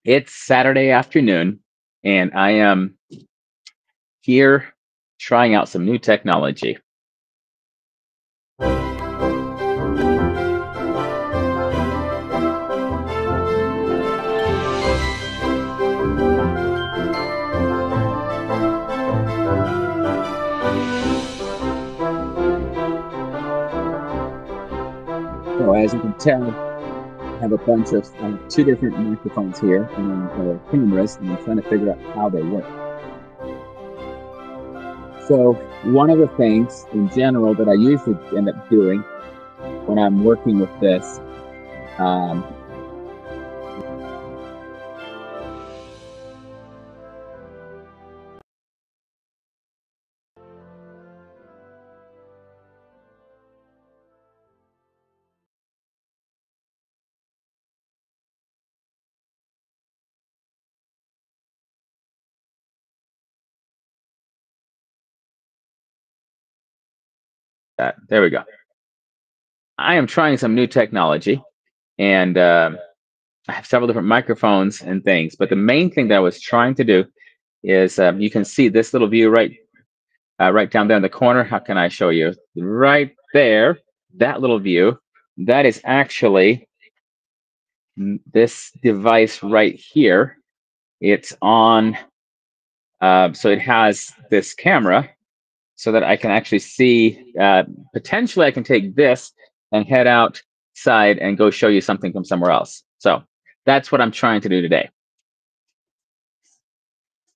It's Saturday afternoon, and I am here trying out some new technology. So as you can tell, I have a bunch of two different microphones here, and then cameras, and I'm trying to figure out how they work. So one of the things in general that I usually end up doing when I'm working with this, um, there we go. I am trying some new technology, and I have several different microphones and things. But the main thing that I was trying to do is you can see this little view right down there in the corner. How can I show you? Right there, that little view, that is actually this device right here. It's on, so it has this camera so that I can actually see, potentially I can take this and head outside and go show you something from somewhere else. So that's what I'm trying to do today.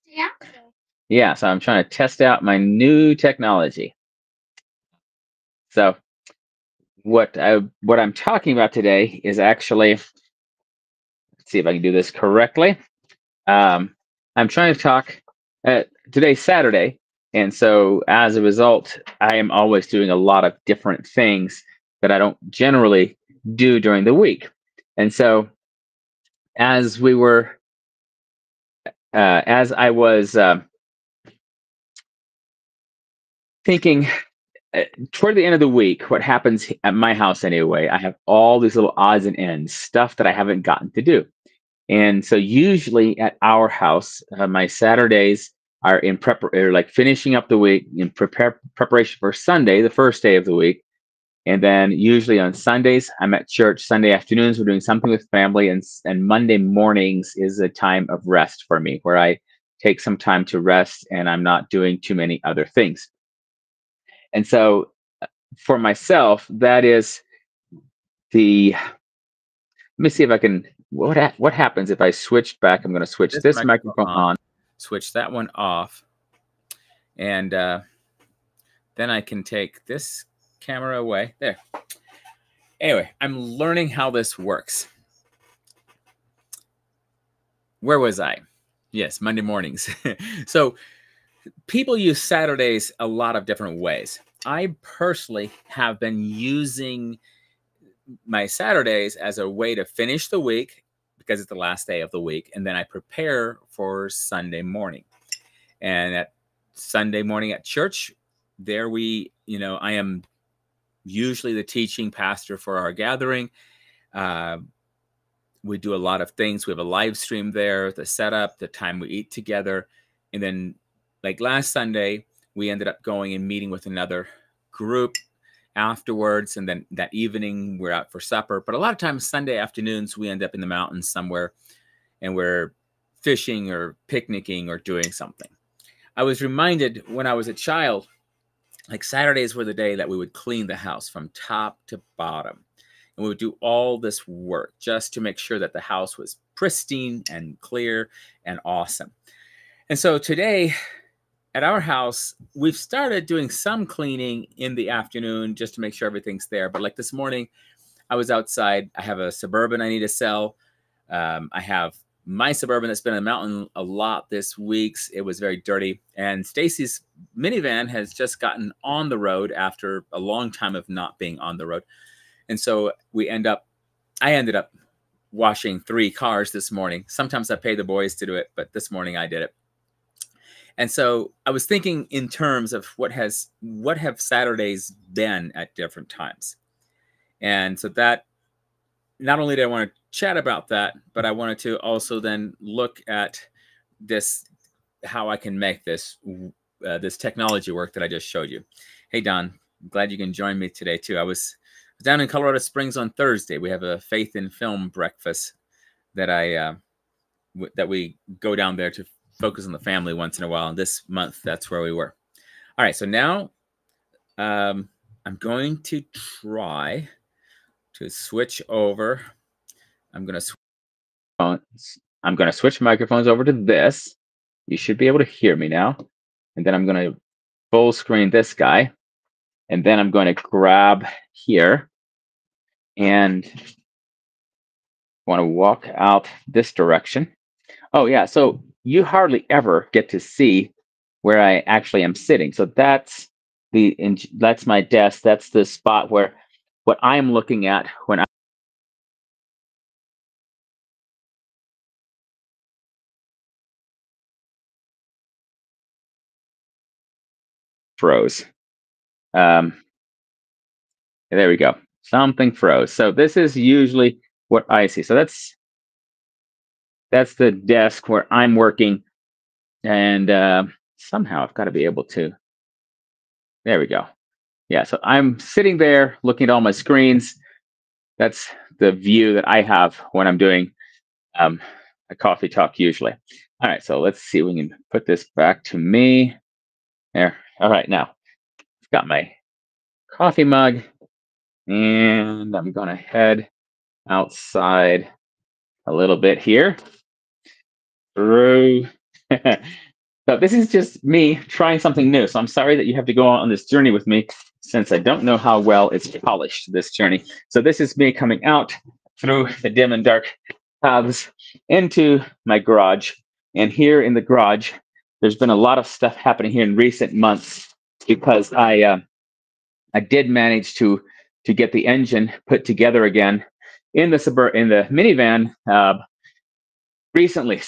Yeah. Yeah, so I'm trying to test out my new technology. So what I'm talking about today is actually, let's see if I can do this correctly. I'm trying to talk. Today's Saturday, and so as a result, I am always doing a lot of different things that I don't generally do during the week. And so as we were, as I was thinking toward the end of the week, what happens at my house anyway, I have all these little odds and ends, stuff that I haven't gotten to do. And so usually at our house, my Saturdays are in prep or like finishing up the week in preparation for Sunday, the first day of the week. And then usually on Sundays, I'm at church. Sunday afternoons, we're doing something with family, and Monday mornings is a time of rest for me, where I take some time to rest and I'm not doing too many other things. And so for myself, that is the. Let me see if I can. What happens if I switch back? I'm going to switch this microphone on, switch that one off, and then I can take this camera away. There. Anyway, I'm learning how this works. Where was I? Yes, Monday mornings. So people use Saturdays a lot of different ways. I personally have been using my Saturdays as a way to finish the week because it's the last day of the week, and then I prepare for Sunday morning. And at Sunday morning at church, there I am usually the teaching pastor for our gathering. We do a lot of things. We have a live stream there, the setup, the time we eat together. And then like last Sunday, we ended up going and meeting with another group afterwards. And then that evening we're out for supper. But a lot of times Sunday afternoons, we end up in the mountains somewhere and we're fishing or picnicking or doing something. I was reminded when I was a child, like Saturdays were the day that we would clean the house from top to bottom. And we would do all this work just to make sure that the house was pristine and clear and awesome. And so today at our house, we've started doing some cleaning in the afternoon just to make sure everything's there. But like this morning, I was outside. I have a Suburban I need to sell. I have my Suburban that's been in the mountain a lot this week. It was very dirty. And Stacy's minivan has just gotten on the road after a long time of not being on the road. And so I ended up washing 3 cars this morning. Sometimes I pay the boys to do it, but this morning I did it. And so I was thinking in terms of what have Saturdays been at different times. And so that not only did I want to chat about that, but I wanted to also then look at this, how I can make this this technology work that I just showed you. Hey, Don, I'm glad you can join me today too. I was down in Colorado Springs on Thursday. We have a Faith in Film breakfast that that we go down there to focus on the family once in a while. And this month, that's where we were. All right, so now I'm going to try to switch over. I'm going to switch microphones over to this. You should be able to hear me now. And then I'm going to full screen this guy. And then I'm going to grab here and want to walk out this direction. Oh, yeah. So you hardly ever get to see where I actually am sitting. So that's my desk. That's the spot where what I'm looking at when I froze. There we go. Something froze. So this is usually what I see. So that's the desk where I'm working. And somehow I've got to be able to. There we go. Yeah, so I'm sitting there looking at all my screens. That's the view that I have when I'm doing a coffee talk usually. All right, so let's see if we can put this back to me. There. All right, now I've got my coffee mug, and I'm going to head outside a little bit here. Through. So this is just me trying something new. So I'm sorry that you have to go on this journey with me, since I don't know how well it's polished, this journey. So this is me coming out through the dim and dark paths into my garage. And here in the garage, there's been a lot of stuff happening here in recent months, because I did manage to get the engine put together again in the minivan recently.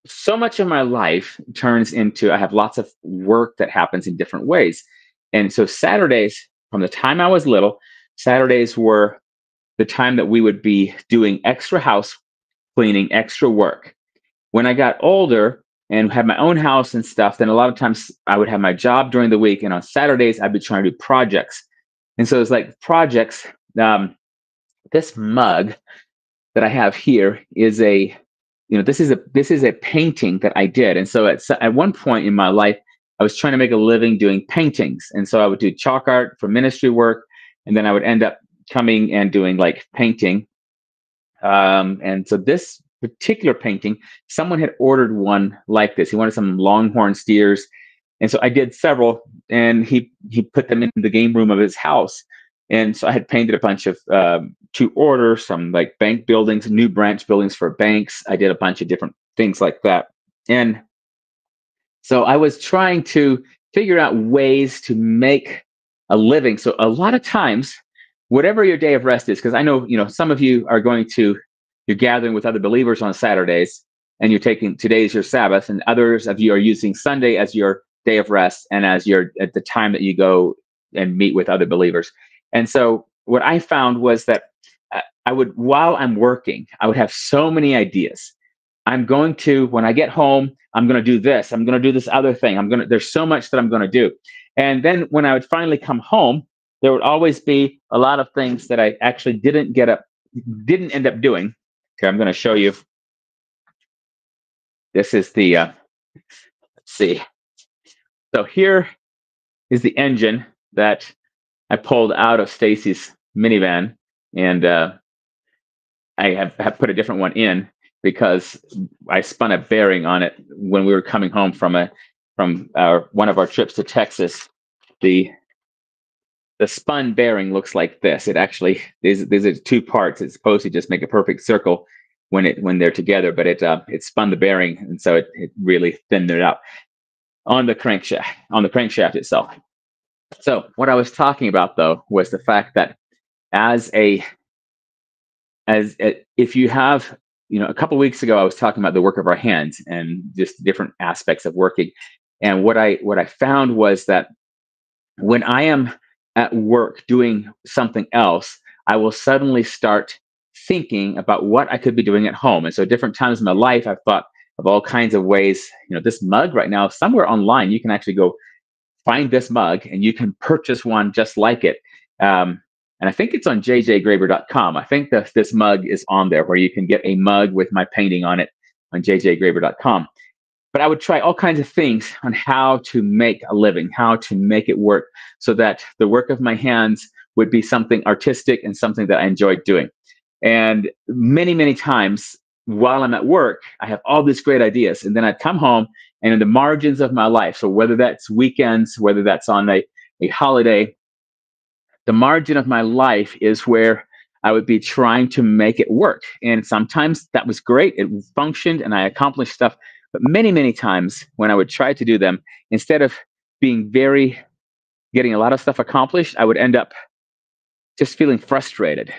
So much of my life turns into, I have lots of work that happens in different ways. And so Saturdays, from the time I was little, Saturdays were the time that we would be doing extra house cleaning, extra work. When I got older and had my own house and stuff, then a lot of times I would have my job during the week. And on Saturdays, I'd be trying to do projects. And so it's like projects. This mug that I have here is this is a painting that I did. And so at one point in my life, I was trying to make a living doing paintings. And so I would do chalk art for ministry work, and then I would end up coming and doing like painting. And so this particular painting, someone had ordered one like this. He wanted some longhorn steers. And so I did several, and he put them in the game room of his house. And so I had painted a bunch of to order, some like bank buildings, new branch buildings for banks. I did a bunch of different things like that. And so I was trying to figure out ways to make a living. So a lot of times, whatever your day of rest is, because I know, some of you are you're gathering with other believers on Saturdays, and you're taking today as your Sabbath, and others of you are using Sunday as your day of rest and as at the time that you go and meet with other believers. And so what I found was that while I'm working, I would have so many ideas. When I get home, I'm going to do this. I'm going to do this other thing. There's so much that I'm going to do. And then when I would finally come home, there would always be a lot of things that I actually didn't end up doing. Okay, I'm going to show you. This is let's see. So here is the engine that I pulled out of Stacy's minivan, and I have put a different one in because I spun a bearing on it when we were coming home from one of our trips to Texas. The spun bearing looks like this. It actually these are two parts. It's supposed to just make a perfect circle when they're together, but it spun the bearing, and so it really thinned it out on the crankshaft itself. So what I was talking about, though, was the fact that if you have, a couple of weeks ago, I was talking about the work of our hands and just different aspects of working. And what I found was that when I am at work doing something else, I will suddenly start thinking about what I could be doing at home. And so, different times in my life, I've thought of all kinds of ways. This mug right now, somewhere online, you can actually go find this mug and you can purchase one just like it. And I think it's on jjgraber.com. I think that this mug is on there where you can get a mug with my painting on it on jjgraber.com. But I would try all kinds of things on how to make a living, how to make it work so that the work of my hands would be something artistic and something that I enjoyed doing. And many, many times while I'm at work, I have all these great ideas. And then I'd come home and in the margins of my life, so whether that's weekends, whether that's on a holiday, the margin of my life is where I would be trying to make it work. And sometimes that was great. It functioned and I accomplished stuff. But many, many times when I would try to do them, instead of getting a lot of stuff accomplished, I would end up just feeling frustrated.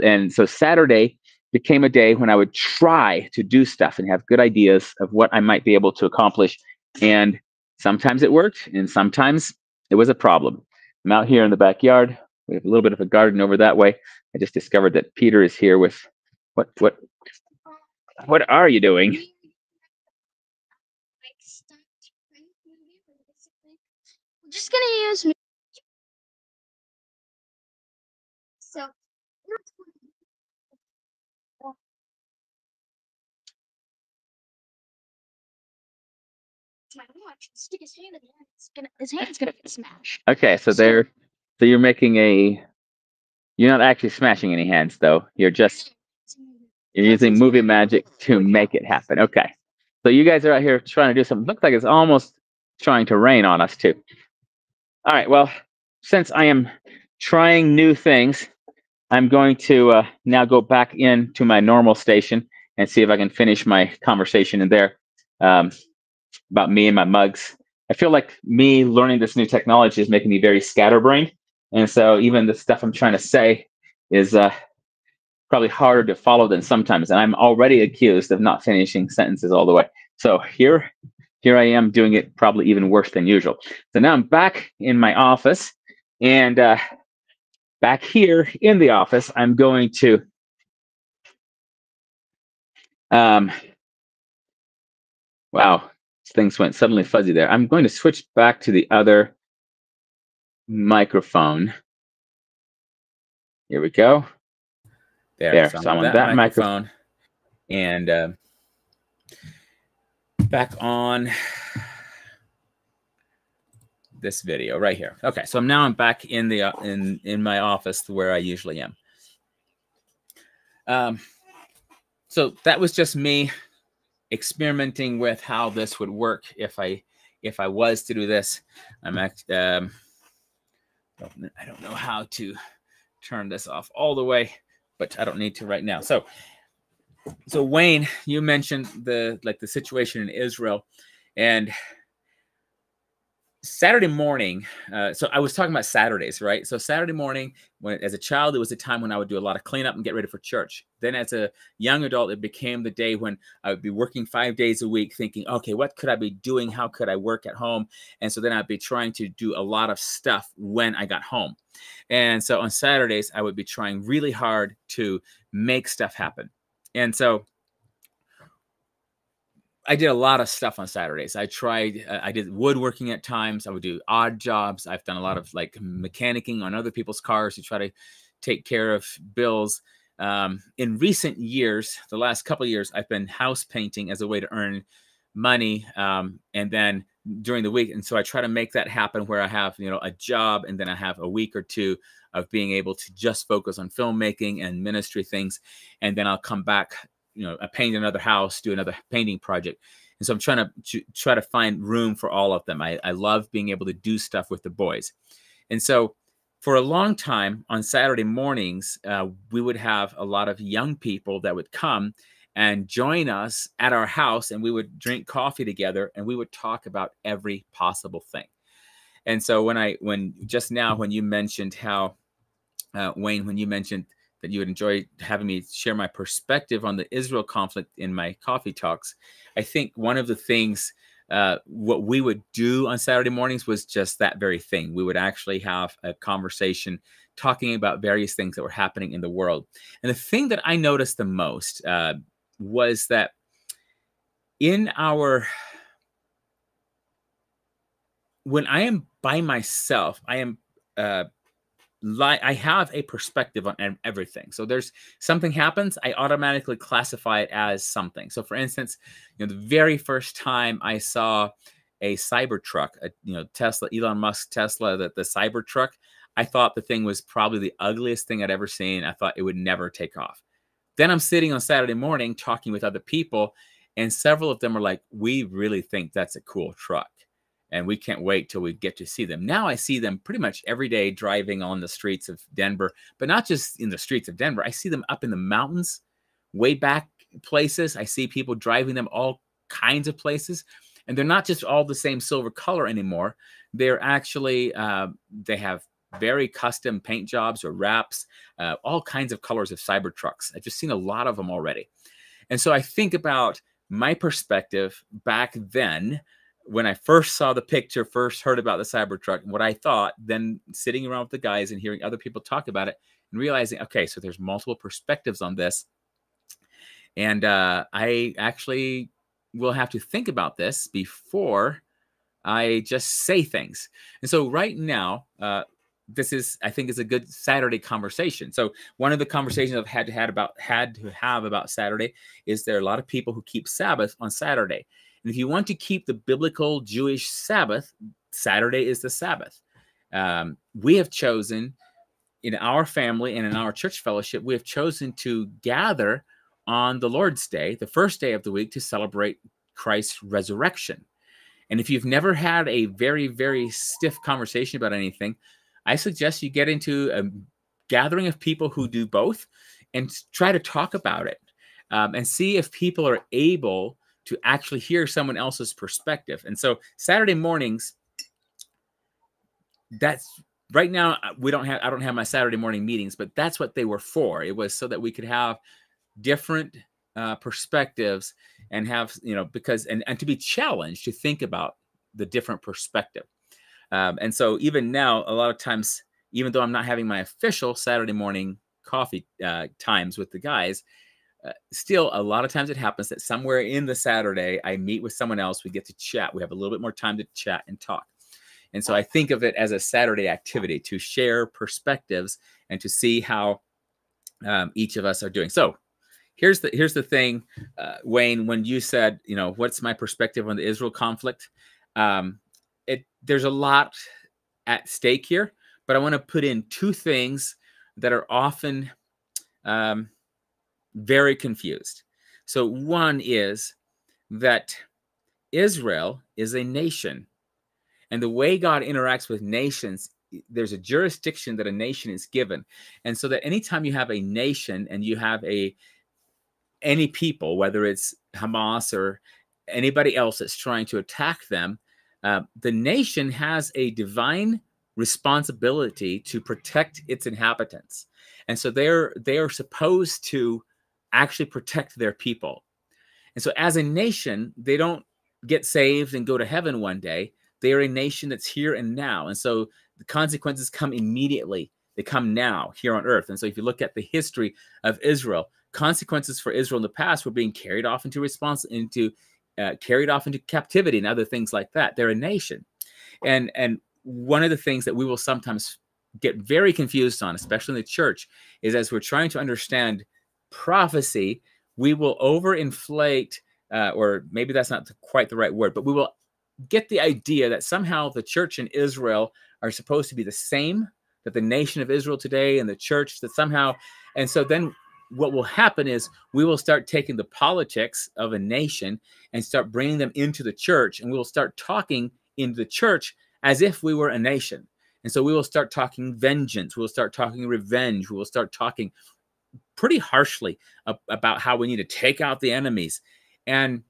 And so Saturday became a day when I would try to do stuff and have good ideas of what I might be able to accomplish. And sometimes it worked and sometimes it was a problem. I'm out here in the backyard. We have a little bit of a garden over that way. I just discovered that Peter is here with what are you doing? I'm just gonna use me. So my watch. Stick his hand in there. His hand's gonna get smashed. Okay, so you're making you're not actually smashing any hands though. You're using movie magic to make it happen. Okay. So you guys are out here trying to do something. Looks like it's almost trying to rain on us too. All right. Well, since I am trying new things, I'm going to now go back into my normal station and see if I can finish my conversation in there about me and my mugs. I feel like me learning this new technology is making me very scatterbrained. And so even the stuff I'm trying to say is probably harder to follow than sometimes. And I'm already accused of not finishing sentences all the way. So here I am doing it probably even worse than usual. So now I'm back in my office, and back here in the office, I'm going to wow, things went suddenly fuzzy there. I'm going to switch back to the other microphone. Here we go. There. So I'm on that microphone. And back on this video right here. Okay, so I'm back in the in my office where I usually am. So that was just me experimenting with how this would work if I was to do this. I don't know how to turn this off all the way, but I don't need to right now. So Wayne, you mentioned the situation in Israel, and Saturday morning. So I was talking about Saturdays, right? So Saturday morning, as a child, it was a time when I would do a lot of cleanup and get ready for church. Then as a young adult, it became the day when I would be working 5 days a week thinking, okay, what could I be doing? How could I work at home? And so then I'd be trying to do a lot of stuff when I got home. And so on Saturdays, I would be trying really hard to make stuff happen. And so I did a lot of stuff on Saturdays. I did woodworking at times. I would do odd jobs. I've done a lot of mechanicking on other people's cars to try to take care of bills. In recent years, the last couple of years, I've been house painting as a way to earn money. And then during the week. And so I try to make that happen where I have, a job, and then I have a week or two of being able to just focus on filmmaking and ministry things. And then I'll come back, I paint another house, do another painting project. And so I'm trying to find room for all of them. I love being able to do stuff with the boys. And so for a long time on Saturday mornings, we would have a lot of young people that would come and join us at our house, and we would drink coffee together, and we would talk about every possible thing. And so when just now, when you mentioned how, Wayne, when you mentioned that you would enjoy having me share my perspective on the Israel conflict in my coffee talks, I think one of the things what we would do on Saturday mornings was just that very thing. We would actually have a conversation talking about various things that were happening in the world. And the thing that I noticed the most was that when I am by myself, I am I have a perspective on everything. So there's something happens, I automatically classify it as something. So for instance, the very first time I saw a Cybertruck, Tesla, Elon Musk Tesla, the Cybertruck, I thought the thing was probably the ugliest thing I'd ever seen. I thought it would never take off. Then I'm sitting on Saturday morning talking with other people, and several of them are like, we really think that's a cool truck, and we can't wait till we get to see them. Now I see them pretty much every day driving on the streets of Denver, but not just in the streets of Denver. I see them up in the mountains, way back places. I see people driving them all kinds of places, and they're not just all the same silver color anymore. They're actually, they have very custom paint jobs or wraps, all kinds of colors of Cybertrucks. I've just seen a lot of them already. And so I think about my perspective back then, when I first saw the picture, first heard about the Cybertruck, and what I thought, then sitting around with the guys and hearing other people talk about it and realizing, okay, so there's multiple perspectives on this. And I actually will have to think about this before I just say things. And so right now, this is, I think, is a good Saturday conversation. So one of the conversations I've had to have about Saturday is there are a lot of people who keep Sabbath on Saturday. And if you want to keep the biblical Jewish Sabbath, Saturday is the Sabbath. We have chosen in our family and in our church fellowship, we have chosen to gather on the Lord's Day, the first day of the week, to celebrate Christ's resurrection. And if you've never had a very, very stiff conversation about anything, I suggest you get into a gathering of people who do both and try to talk about it and see if people are able to actually hear someone else's perspective. And so Saturday mornings, that's right now, I don't have my Saturday morning meetings, but that's what they were for. It was so that we could have different perspectives and have, because, and to be challenged to think about the different perspective. And so even now, a lot of times, even though I'm not having my official Saturday morning coffee times with the guys, still a lot of times it happens that somewhere in the Saturday, I meet with someone else. We get to chat. We have a little bit more time to chat and talk. And so I think of it as a Saturday activity to share perspectives and to see how each of us are doing. So here's the thing, Wayne, when you said, what's my perspective on the Israel conflict? There's a lot at stake here, but I want to put in two things that are often very confused. So one is that Israel is a nation, and the way God interacts with nations, there's a jurisdiction that a nation is given. And so that anytime you have a nation and you have any people, whether it's Hamas or anybody else that's trying to attack them, the nation has a divine responsibility to protect its inhabitants. And so they are supposed to actually protect their people. And so as a nation, they don't get saved and go to heaven one day. They are a nation that's here and now. And so the consequences come immediately. They come now here on earth. And so if you look at the history of Israel, consequences for Israel in the past were being carried off carried off into captivity and other things like that. They're a nation. And one of the things that we will sometimes get very confused on, especially in the church, is as we're trying to understand prophecy, we will overinflate, or maybe that's not quite the right word, but we will get the idea that somehow the church in Israel are supposed to be the same, that the nation of Israel today and the church, that somehow, and so then what will happen is we will start taking the politics of a nation and start bringing them into the church, and we will start talking in the church as if we were a nation. And so we will start talking vengeance. We will start talking revenge. We will start talking pretty harshly about how we need to take out the enemies. And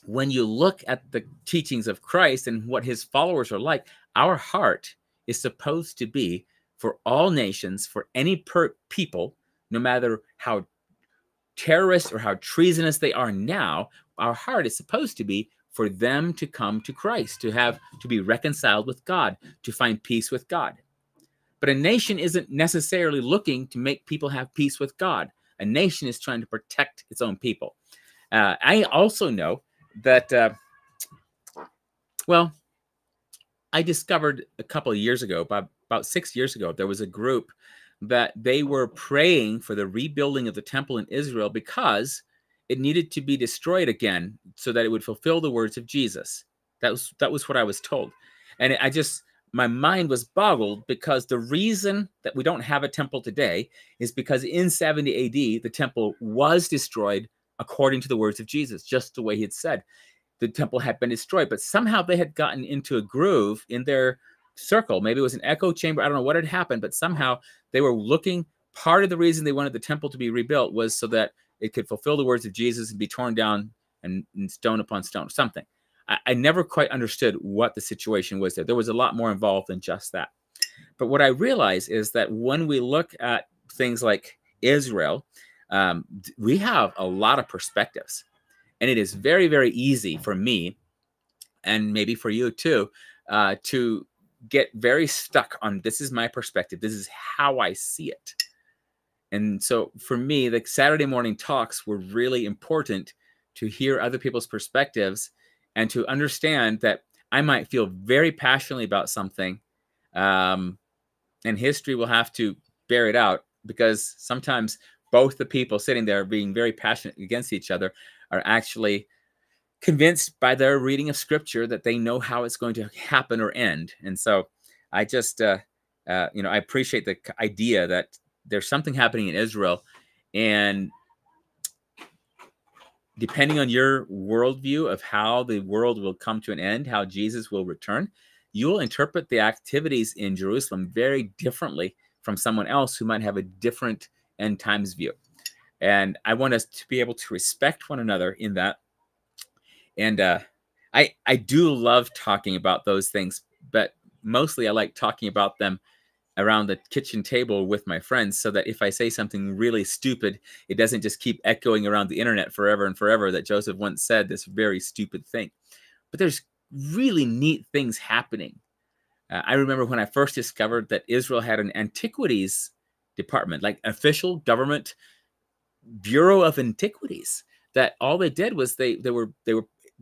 when you look at the teachings of Christ and what his followers are like, our heart is supposed to be for all nations, for any people, no matter how terrorist or how treasonous they are now. Our heart is supposed to be for them to come to Christ, to be reconciled with God, to find peace with God. But a nation isn't necessarily looking to make people have peace with God. A nation is trying to protect its own people. I also know that, I discovered a couple of years ago, about 6 years ago, there was a group that they were praying for the rebuilding of the temple in Israel because it needed to be destroyed again so that it would fulfill the words of Jesus. That was what I was told. And my mind was boggled because the reason that we don't have a temple today is because in 70 AD, the temple was destroyed according to the words of Jesus, just the way he had said. The temple had been destroyed, but somehow they had gotten into a groove in their circle. Maybe it was an echo chamber. I don't know what had happened, but somehow they were looking. Part of the reason they wanted the temple to be rebuilt was so that it could fulfill the words of Jesus and be torn down and stone upon stone, something. I never quite understood what the situation was there. There was a lot more involved than just that. But what I realize is that when we look at things like Israel, we have a lot of perspectives. And it is very, very easy for me, and maybe for you too, to get very stuck on this is my perspective. This is how I see it. And so for me, the Saturday morning talks were really important to hear other people's perspectives and to understand that I might feel very passionately about something, and history will have to bear it out, because sometimes both the people sitting there being very passionate against each other are actually convinced by their reading of scripture that they know how it's going to happen or end. And so I just, I appreciate the idea that there's something happening in Israel, and depending on your worldview of how the world will come to an end, how Jesus will return, you will interpret the activities in Jerusalem very differently from someone else who might have a different end times view. And I want us to be able to respect one another in that. And I do love talking about those things, but mostly I like talking about them around the kitchen table with my friends, so that if I say something really stupid, it doesn't just keep echoing around the internet forever and forever that Joseph once said this very stupid thing. But there's really neat things happening. I remember when I first discovered that Israel had an antiquities department, like official government Bureau of Antiquities, that all they did was they were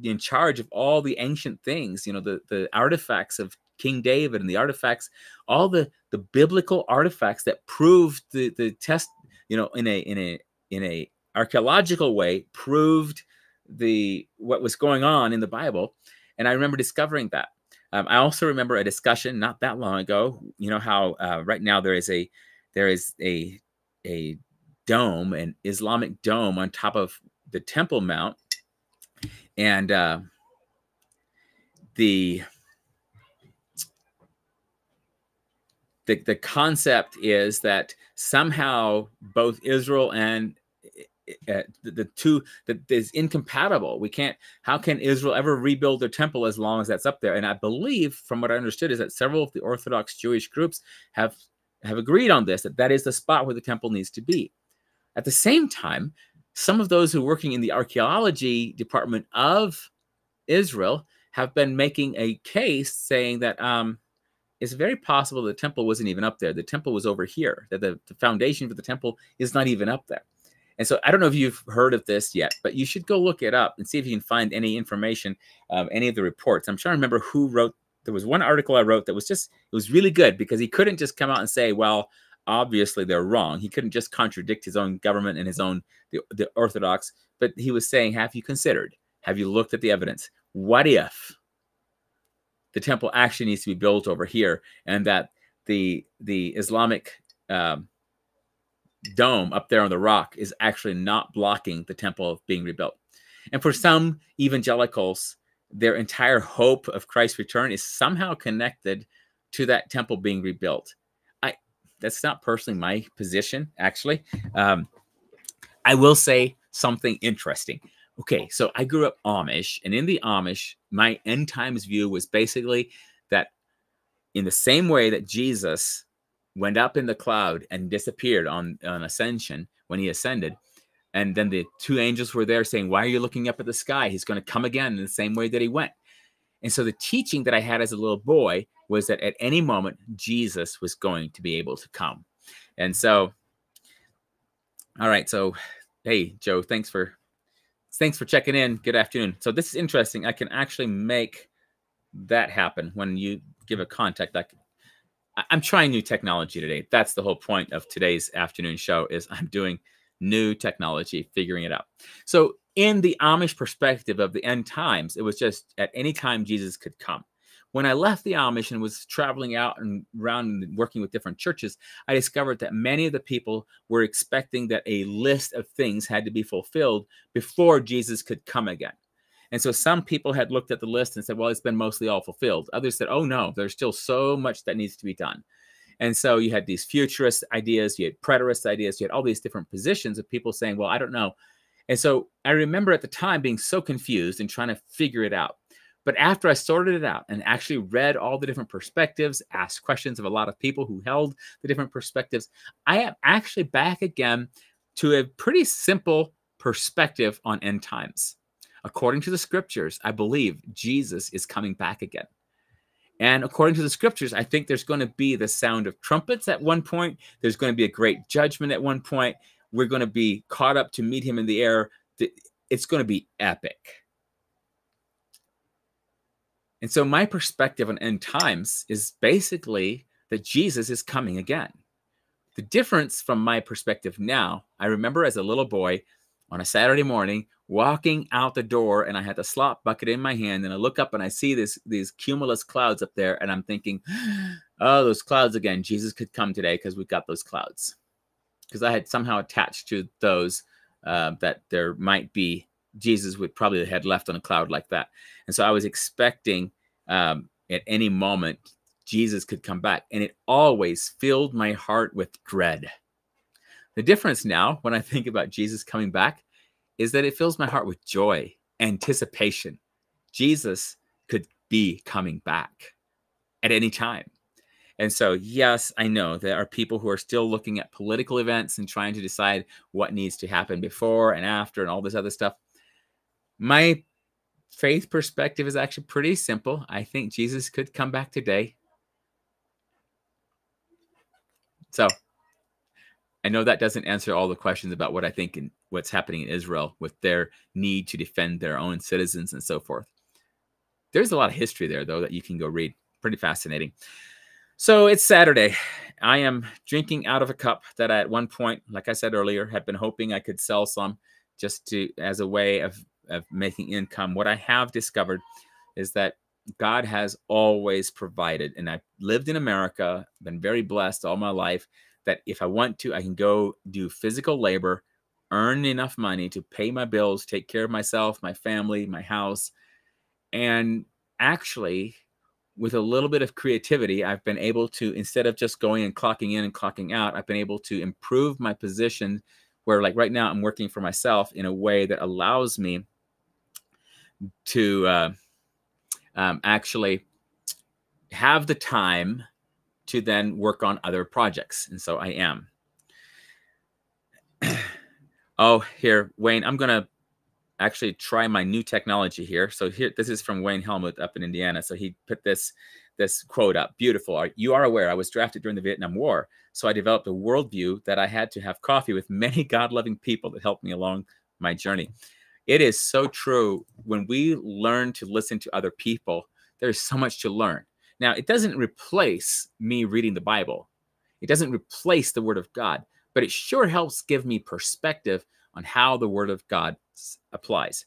in charge of all the ancient things, the artifacts of King David and the artifacts, all the biblical artifacts that proved the test, in a archaeological way, proved what was going on in the Bible. And I remember discovering that. I also remember a discussion not that long ago. How right now there is a dome, an Islamic dome on top of the Temple Mount, and the concept is that somehow both Israel and the two, that is incompatible. How can Israel ever rebuild their temple as long as that's up there? And I believe, from what I understood, is that several of the Orthodox Jewish groups have agreed on this, that is the spot where the temple needs to be. At the same time, some of those who are working in the archaeology department of Israel have been making a case saying that it's very possible the temple wasn't even up there. The temple was over here, that the foundation for the temple is not even up there. And so I don't know if you've heard of this yet, but you should go look it up and see if you can find any information, any of the reports. I'm trying to remember who wrote. There was one article I wrote that was it was really good, because he couldn't just come out and say, well, obviously they're wrong. He couldn't just contradict his own government and his own, the Orthodox, but he was saying, have you considered, have you looked at the evidence? What if the temple actually needs to be built over here, and that the Islamic dome up there on the rock is actually not blocking the temple being rebuilt? And for some evangelicals, their entire hope of Christ's return is somehow connected to that temple being rebuilt. That's not personally my position, actually. I will say something interesting. Okay, so I grew up Amish, and in the Amish, my end times view was basically that in the same way that Jesus went up in the cloud and disappeared on ascension, when he ascended, And then the two angels were there saying, why are you looking up at the sky? He's going to come again in the same way that he went. And so the teaching that I had as a little boy was that at any moment, Jesus was going to be able to come. And so, all right. So, hey, Joe, thanks for checking in. Good afternoon. So this is interesting. I can actually make that happen when you give a contact. I'm trying new technology today. That's the whole point of today's afternoon show is I'm doing new technology, figuring it out. So in the Amish perspective of the end times, it was just at any time Jesus could come. When I left the Amish and was traveling out and around and working with different churches, I discovered that many of the people were expecting that a list of things had to be fulfilled before Jesus could come again. And so some people had looked at the list and said, well, it's been mostly all fulfilled. Others said, oh, no, there's still so much that needs to be done. And so you had these futurist ideas, you had preterist ideas, you had all these different positions of people saying, well, I don't know. And so I remember at the time being so confused and trying to figure it out. But after I sorted it out and actually read all the different perspectives, asked questions of a lot of people who held the different perspectives, I am actually back again to a pretty simple perspective on end times. According to the scriptures, I believe Jesus is coming back again. And according to the scriptures, I think there's going to be the sound of trumpets at one point. There's going to be a great judgment at one point. We're going to be caught up to meet him in the air. It's going to be epic. And so my perspective on end times is basically that Jesus is coming again. The difference from my perspective now, I remember as a little boy on a Saturday morning, walking out the door, and I had the slop bucket in my hand, and I look up and I see these cumulus clouds up there, and I'm thinking, oh, those clouds again. Jesus could come today because we've got those clouds. Because I had somehow attached to those that there might be Jesus would probably had left on a cloud like that. And so I was expecting at any moment Jesus could come back, and it always filled my heart with dread. The difference now when I think about Jesus coming back is that it fills my heart with joy, anticipation. Jesus could be coming back at any time. And so, yes, I know there are people who are still looking at political events and trying to decide what needs to happen before and after and all this other stuff. My faith perspective is actually pretty simple. I think Jesus could come back today. So I know that doesn't answer all the questions about what I think and what's happening in Israel with their need to defend their own citizens and so forth. There's a lot of history there, though, that you can go read. Pretty fascinating. So it's Saturday. I am drinking out of a cup that I, at one point, like I said earlier, had been hoping I could sell some just to as a way of making income. What I have discovered is that God has always provided. And I've lived in America, been very blessed all my life, that if I want to, I can go do physical labor, earn enough money to pay my bills, take care of myself, my family, my house. And actually, with a little bit of creativity, I've been able to, instead of just going and clocking in and clocking out, I've been able to improve my position where, like right now, I'm working for myself in a way that allows me to actually have the time to then work on other projects. And so I am. Oh, here, Wayne, I'm going to actually try my new technology here. So here, this is from Wayne Helmuth up in Indiana. So he put this quote up. Beautiful. You are aware I was drafted during the Vietnam War. So I developed a worldview that I had to have coffee with many God-loving people that helped me along my journey. It is so true. When we learn to listen to other people, there's so much to learn. Now, it doesn't replace me reading the Bible. It doesn't replace the Word of God, but it sure helps give me perspective on how the Word of God applies.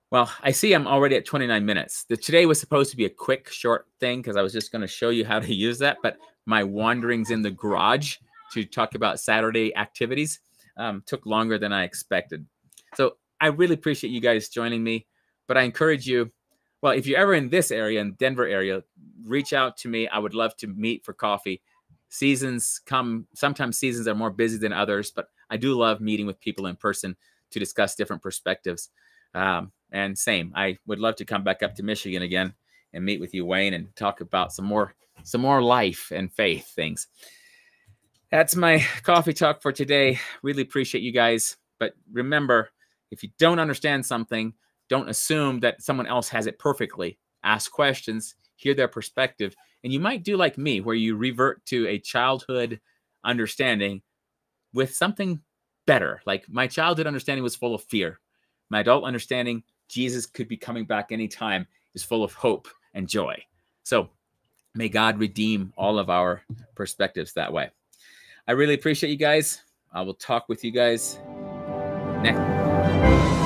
Well, I see I'm already at 29 minutes. Today was supposed to be a quick, short thing because I was just going to show you how to use that, but my wanderings in the garage to talk about Saturday activities took longer than I expected. So I really appreciate you guys joining me, but I encourage you, well, if you're ever in this area, in Denver area, reach out to me. I would love to meet for coffee. Seasons come, sometimes seasons are more busy than others, but I do love meeting with people in person to discuss different perspectives. And same, I would love to come back up to Michigan again and meet with you, Wayne, and talk about some more life and faith things. That's my coffee talk for today. Really appreciate you guys. But remember, if you don't understand something, don't assume that someone else has it perfectly. Ask questions, hear their perspective, and you might do like me, where you revert to a childhood understanding with something better. Like my childhood understanding was full of fear. My adult understanding, Jesus could be coming back anytime, is full of hope and joy. So may God redeem all of our perspectives that way. I really appreciate you guys. I will talk with you guys next.